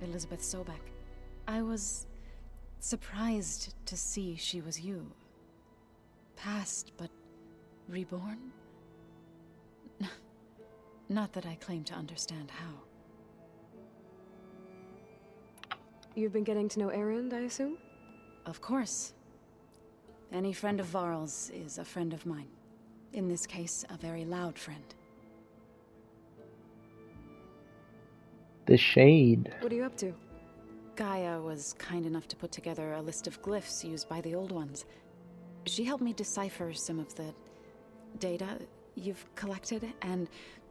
Elizabeth Sobek. I was surprised to see she was you. Past, but reborn? Not that I claim to understand how. You've been getting to know Erend, I assume? Of course. Any friend of Varl's is a friend of mine. In this case, a very loud friend. The shade. What are you up to? Gaia was kind enough to put together a list of glyphs used by the Old Ones. She helped me decipher some of the data you've collected, and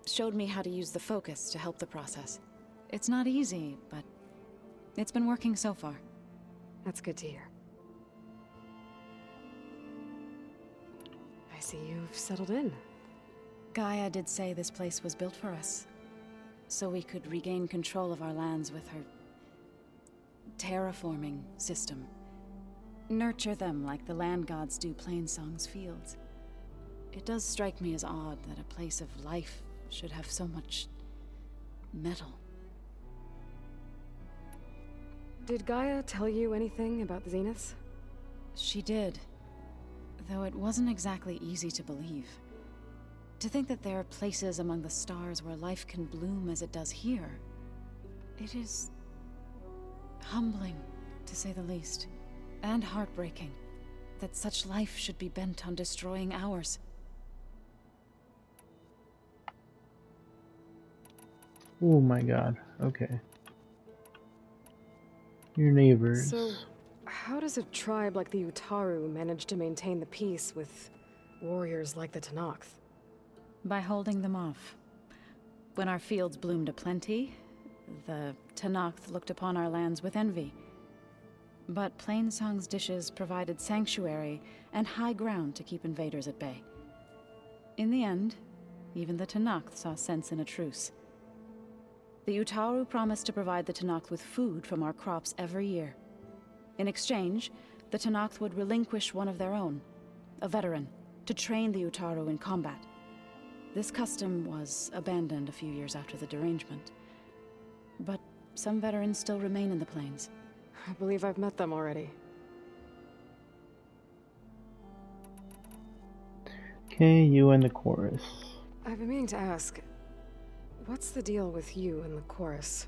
showed me how to use the focus to help the process. It's not easy, but it's been working so far. That's good to hear. I see you've settled in. Gaia did say this place was built for us, so we could regain control of our lands with her terraforming system. Nurture them like the land gods do Plainsong's fields. It does strike me as odd that a place of life should have so much metal. Did Gaia tell you anything about the Zeniths? She did, though it wasn't exactly easy to believe. To think that there are places among the stars where life can bloom as it does here. It is humbling, to say the least, and heartbreaking, that such life should be bent on destroying ours. Oh my god. Okay. Your neighbors. So, how does a tribe like the Utaru manage to maintain the peace with warriors like the Tenakth? By holding them off. When our fields bloomed aplenty, the Tenakth looked upon our lands with envy. But Plainsong's dishes provided sanctuary and high ground to keep invaders at bay. In the end, even the Tenakth saw sense in a truce. The Utaru promised to provide the Tenakth with food from our crops every year. In exchange, the Tenakth would relinquish one of their own, a veteran, to train the Utaru in combat. This custom was abandoned a few years after the derangement. But some veterans still remain in the plains. I believe I've met them already. Okay, you and the chorus. I've been meaning to ask, what's the deal with you and the chorus?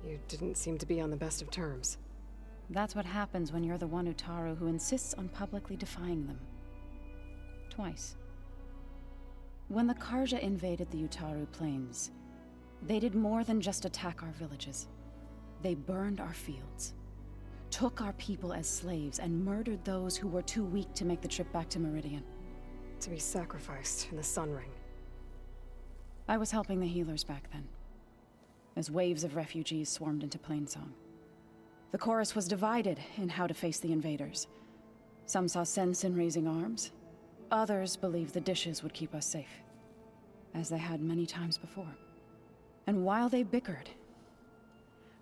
You didn't seem to be on the best of terms. That's what happens when you're the one Utaru who insists on publicly defying them. Twice. When the Karja invaded the Utaru plains, they did more than just attack our villages. They burned our fields, took our people as slaves, and murdered those who were too weak to make the trip back to Meridian. To be sacrificed in the Sun Ring. I was helping the healers back then, as waves of refugees swarmed into Plainsong. The chorus was divided in how to face the invaders. Some saw sense in raising arms. Others believed the dishes would keep us safe, as they had many times before. And while they bickered,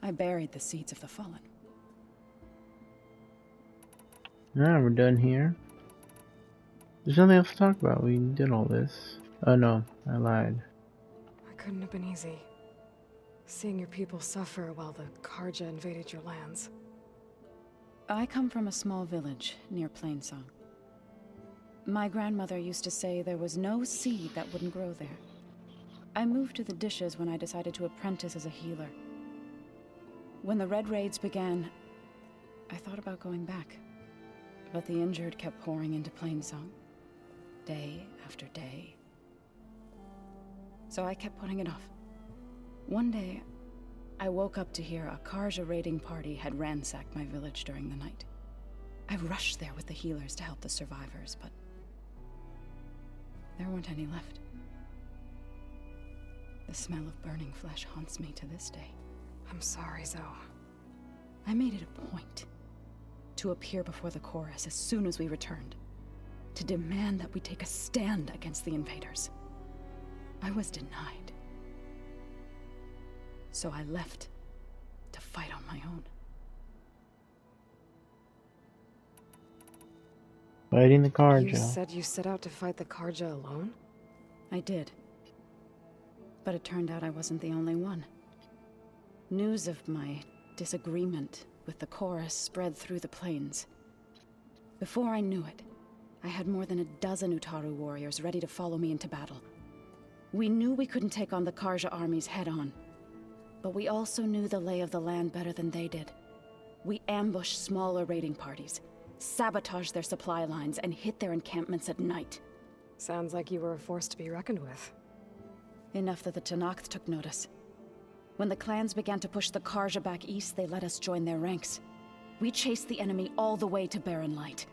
I buried the seeds of the fallen. Ah, we're done here. There's nothing else to talk about. We did all this. Oh no, I lied. It couldn't have been easy. Seeing your people suffer while the Karja invaded your lands. I come from a small village near Plainsong. My grandmother used to say there was no seed that wouldn't grow there. I moved to the dishes when I decided to apprentice as a healer. When the Red Raids began, I thought about going back. But the injured kept pouring into Plainsong, day after day. So I kept putting it off. One day, I woke up to hear a Karja raiding party had ransacked my village during the night. I rushed there with the healers to help the survivors, but there weren't any left. The smell of burning flesh haunts me to this day. I'm sorry, Zoe. I made it a point to appear before the chorus as soon as we returned, to demand that we take a stand against the invaders. I was denied. So I left to fight on my own. Fighting the Karja. You said you set out to fight the Karja alone? I did. But it turned out I wasn't the only one. News of my disagreement with the chorus spread through the plains. Before I knew it, I had more than a dozen Utaru warriors ready to follow me into battle. We knew we couldn't take on the Karja armies head-on, but we also knew the lay of the land better than they did. We ambushed smaller raiding parties, sabotaged their supply lines, and hit their encampments at night. Sounds like you were a force to be reckoned with. Enough that the Tenakth took notice. When the clans began to push the Karja back east, they let us join their ranks. We chased the enemy all the way to Barren Light.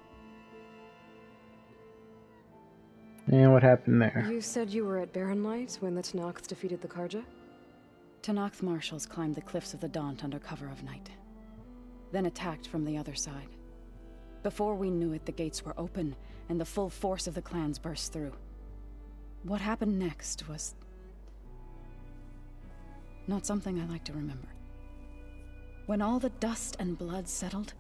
And what happened there? You said you were at Barren Light when the Tenakth defeated the Karja? Tenakth marshals climbed the cliffs of the Daunt under cover of night, then attacked from the other side. Before we knew it, the gates were open, and the full force of the clans burst through. What happened next was not something I like to remember. When all the dust and blood settled,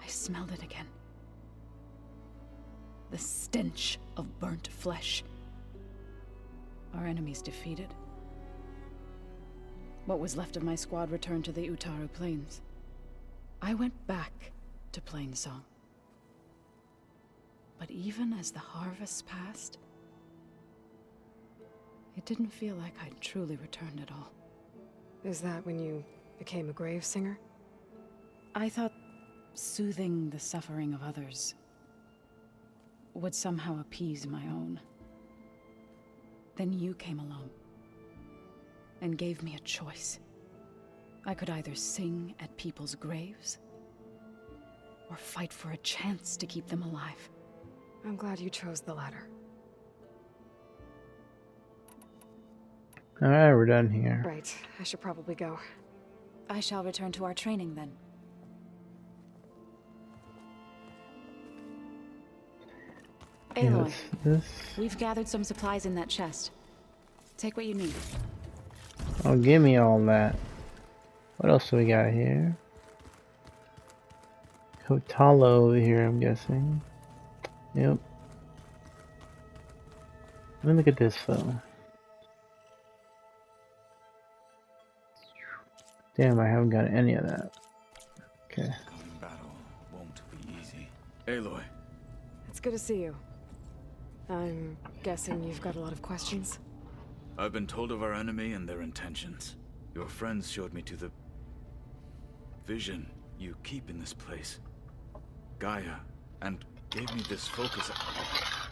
I smelled it again. The stench of burnt flesh. Our enemies defeated. What was left of my squad returned to the Utaru Plains. I went back to Plainsong. But even as the harvest passed, it didn't feel like I'd truly returned at all. Is that when you became a grave singer? I thought soothing the suffering of others would somehow appease my own. Then you came along and gave me a choice. I could either sing at people's graves or fight for a chance to keep them alive. I'm glad you chose the latter. Alright, we're done here. Right, I should probably go. I shall return to our training then. Aloy, What's this? we've gathered some supplies in that chest. Take what you need. Oh, give me all that. What else do we got here? Kotalo over here, I'm guessing. Yep. Let me look at this though. Damn, I haven't got any of that. Okay. Coming battle won't be easy. Aloy, It's good to see you. I'm guessing you've got a lot of questions? I've been told of our enemy and their intentions. Your friends showed me to the vision you keep in this place, Gaia, and gave me this focus.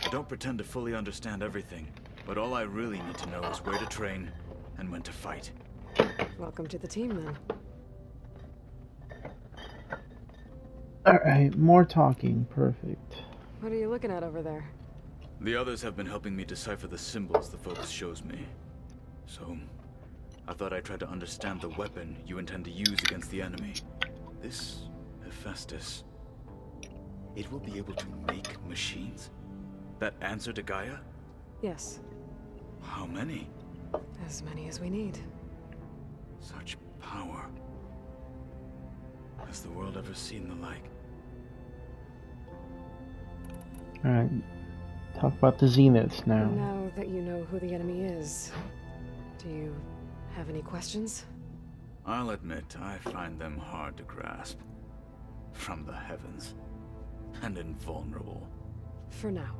I don't pretend to fully understand everything, but all I really need to know is where to train and when to fight. Welcome to the team, then. Alright, more talking. Perfect. What are you looking at over there? The others have been helping me decipher the symbols the focus shows me. So, I thought I'd try to understand the weapon you intend to use against the enemy. This Hephaestus, it will be able to make machines that answer to Gaia? Yes, How many? as many as we need. Such power. Has the world ever seen the like? Alright. Talk about the Zeniths now. Now that you know who the enemy is, do you have any questions? I'll admit, I find them hard to grasp. From the heavens. And invulnerable. For now.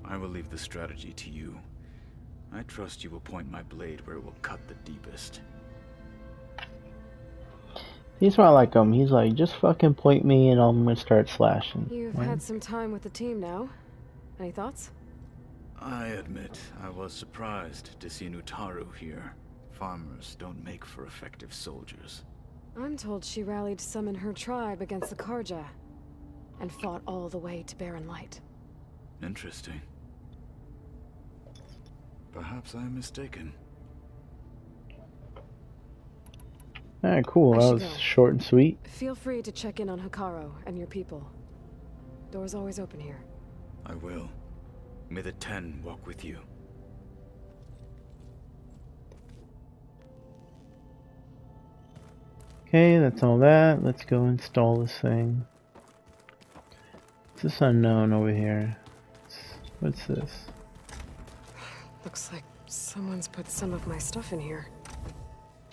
I will leave the strategy to you. I trust you will point my blade where it will cut the deepest. He's why I like him. He's like, just fucking point me and I'm gonna start slashing. You've right? had some time with the team now. Any thoughts? I admit, I was surprised to see Nutaru here. Farmers don't make for effective soldiers. I'm told she rallied some in her tribe against the Karja, and fought all the way to Barren Light. Interesting. Perhaps I am mistaken. Alright, cool. I That should was go. short and sweet. Feel free to check in on Hikaru and your people. Door's always open here. I will. May the 10 walk with you. Okay, that's all that. Let's go install this thing. What's this unknown over here? What's this? Looks like Someone's put some of my stuff in here.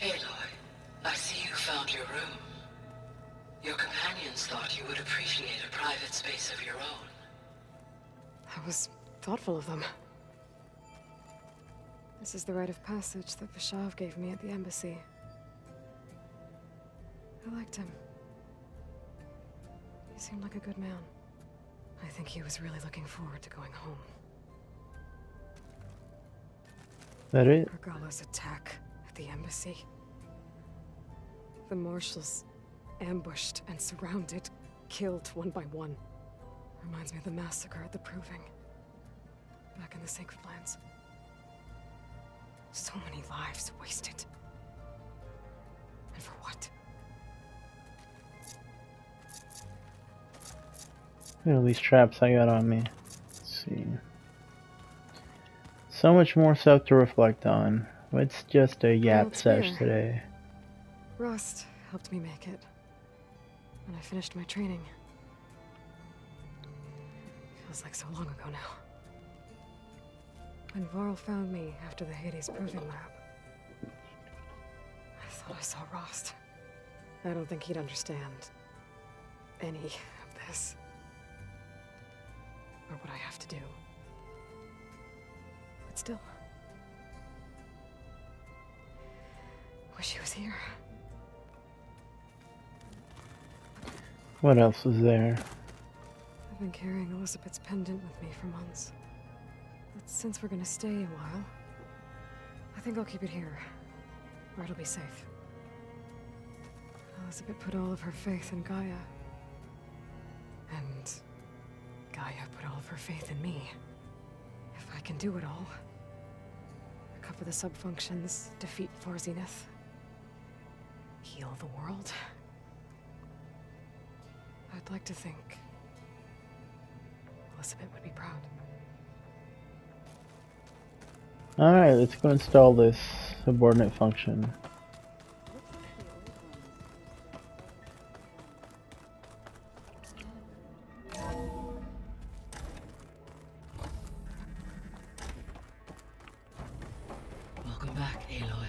Aloy, I see you found your room. Your companions thought you would appreciate a private space of your own. That was thoughtful of them. This is the rite of passage that Vishav gave me at the embassy. I liked him. He seemed like a good man. I think he was really looking forward to going home. That it? Regala's attack at the embassy. The marshals ambushed and surrounded, killed one by one. Reminds me of the massacre at the Proving. Back in the Sacred Lands. So many lives wasted. And for what? Look at all these traps I got on me. Let's see. So much more stuff to reflect on. It's just a yap it's sesh here. today. Rust helped me make it. And I finished my training. Feels like so long ago now. When Varl found me after the Hades Proving Lab, I thought I saw Rost. I don't think he'd understand any of this. Or what I have to do. But still. Wish he was here. What else is there? I've been carrying Elizabeth's pendant with me for months. But since we're gonna stay a while, I think I'll keep it here, where it'll be safe. Elizabeth put all of her faith in Gaia. And Gaia put all of her faith in me. If I can do it all, recover the subfunctions, defeat Thor Zenith, heal the world, I'd like to think Elizabeth would be proud. Alright, let's go install this subordinate function. Welcome back, Aloy.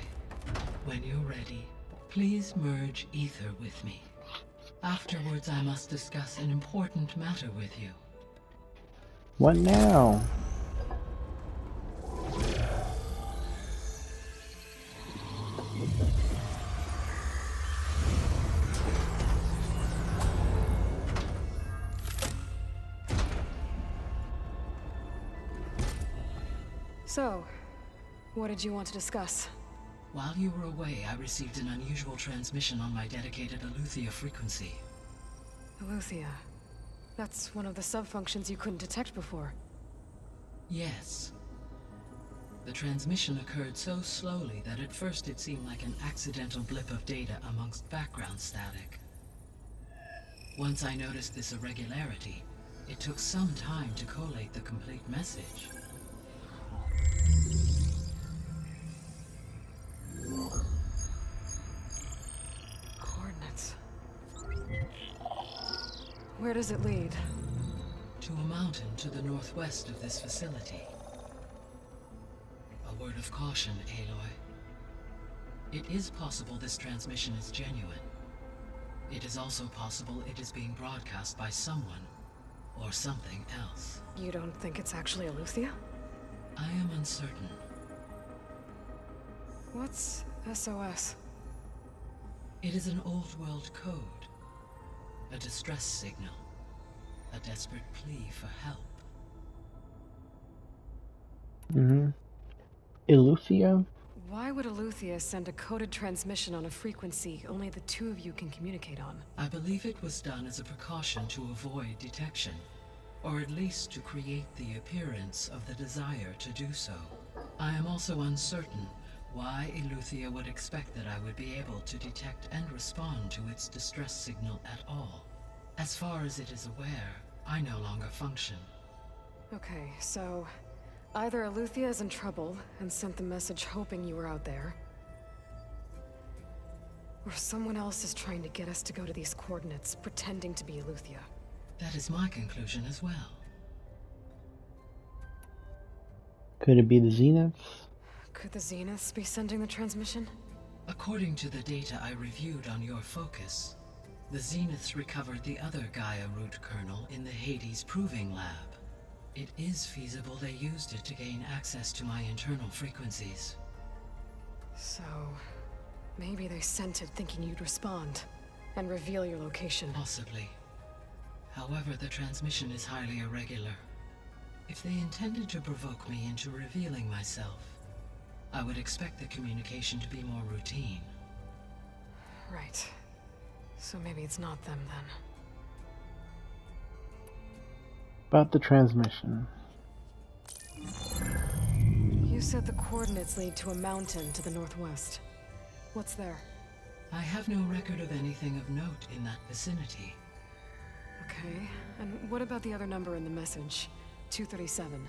When you're ready, please merge ether with me. Afterwards, I must discuss an important matter with you. What now? So, what did you want to discuss? While you were away, I received an unusual transmission on my dedicated Aletheia frequency. Aletheia. That's one of the subfunctions you couldn't detect before. Yes. The transmission occurred so slowly that at first it seemed like an accidental blip of data amongst background static. Once I noticed this irregularity, it took some time to collate the complete message. Coordinates. Where does it lead? To a mountain to the northwest of this facility. A word of caution, Aloy. It is possible this transmission is genuine. It is also possible it is being broadcast by someone or something else. You don't think it's actually Aletheia? I am uncertain. What's SOS? It is an old world code. A distress signal. A desperate plea for help. Aletheia? Why would Aletheia send a coded transmission on a frequency only the two of you can communicate on? I believe it was done as a precaution to avoid detection, or at least to create the appearance of the desire to do so. I am also uncertain why Aletheia would expect that I would be able to detect and respond to its distress signal at all. As far as it is aware, I no longer function. Okay, so either Aletheia is in trouble and sent the message hoping you were out there, or someone else is trying to get us to go to these coordinates, pretending to be Aletheia. That is my conclusion as well. Could it be the Zeniths? Could the Zeniths be sending the transmission? According to the data I reviewed on your focus, the Zeniths recovered the other Gaia root kernel in the Hades Proving Lab. It is feasible they used it to gain access to my internal frequencies. So, maybe they sent it thinking you'd respond and reveal your location. Possibly. However, the transmission is highly irregular. If they intended to provoke me into revealing myself, I would expect the communication to be more routine. Right. So maybe it's not them then. About the transmission. You said the coordinates lead to a mountain to the northwest. What's there? I have no record of anything of note in that vicinity. Okay, and what about the other number in the message? 237.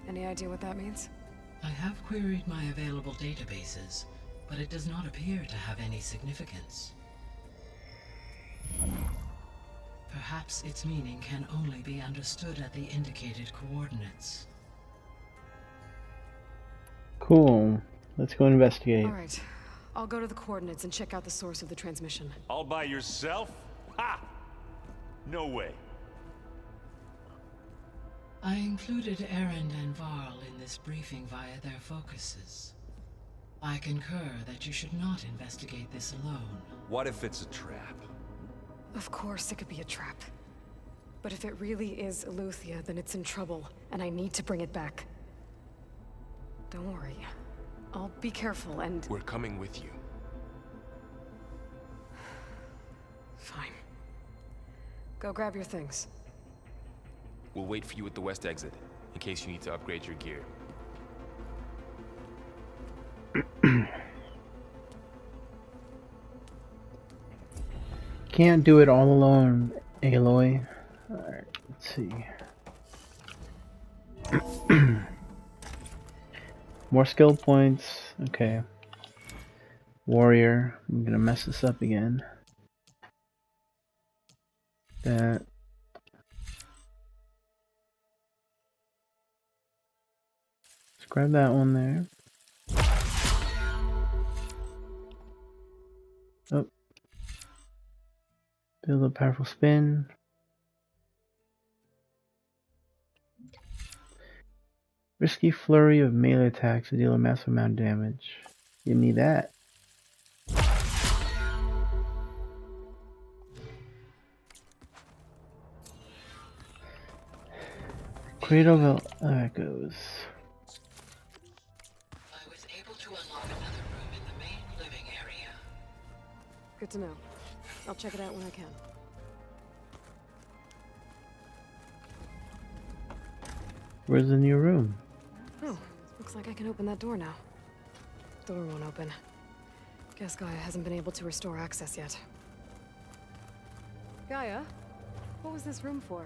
Any idea what that means? I have queried my available databases, but it does not appear to have any significance. Perhaps its meaning can only be understood at the indicated coordinates. Cool. Let's go investigate. Alright. I'll go to the coordinates and check out the source of the transmission. All by yourself? Ha! No way. I included Erend and Varl in this briefing via their focuses. I concur that you should not investigate this alone. What if it's a trap? Of course it could be a trap. But if it really is Eleuthia, then it's in trouble, and I need to bring it back. Don't worry. I'll be careful and... We're coming with you. Fine. Go grab your things. We'll wait for you at the west exit, in case you need to upgrade your gear. Can't do it all alone, Aloy. Alright, let's see. More skill points. Okay. Warrior. I'm gonna mess this up again. That. Let's grab that one there. Oh. Build a powerful spin. Risky flurry of melee attacks to deal a massive amount of damage. Give me that. Cradle of Echoes. I was able to unlock another room in the main living area. Good to know. I'll check it out when I can. Where's the new room? Oh, looks like I can open that door now. Door won't open. Guess Gaia hasn't been able to restore access yet. Gaia? What was this room for?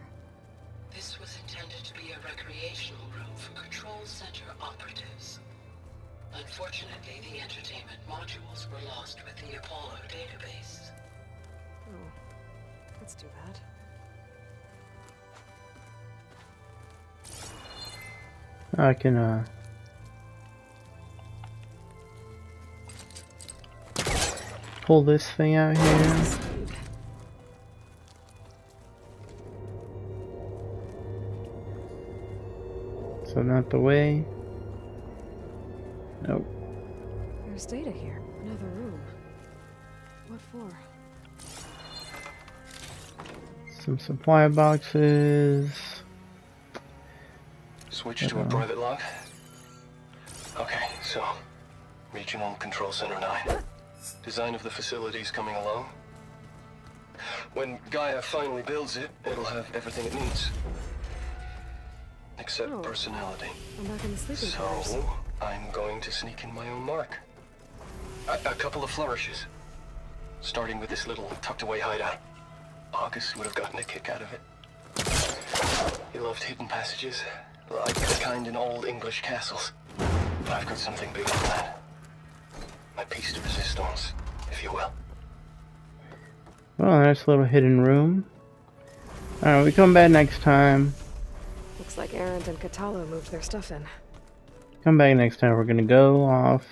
This was intended to be a recreational room for Control Center operatives. Unfortunately, the entertainment modules were lost with the Apollo database. Oh, that's too bad. I can pull this thing out here. So not the way. Nope. There's data here. Another room. What for? Some supply boxes. Switch to a private lock? Okay, so... Regional Control Center 9. Design of the facility's coming along. When Gaia finally builds it, it'll have everything it needs. Except personality. I'm back in the sleeping quarters. So, I'm going to sneak in my own mark. A couple of flourishes. Starting with this little tucked-away hideout. August would have gotten a kick out of it. He loved hidden passages. Like the kind in old English castles. But I've got something bigger than that. My piece de resistance, if you will. Well, nice little hidden room. Alright, we come back next time. Looks like Erend and Katalo moved their stuff in. Come back next time. We're gonna go off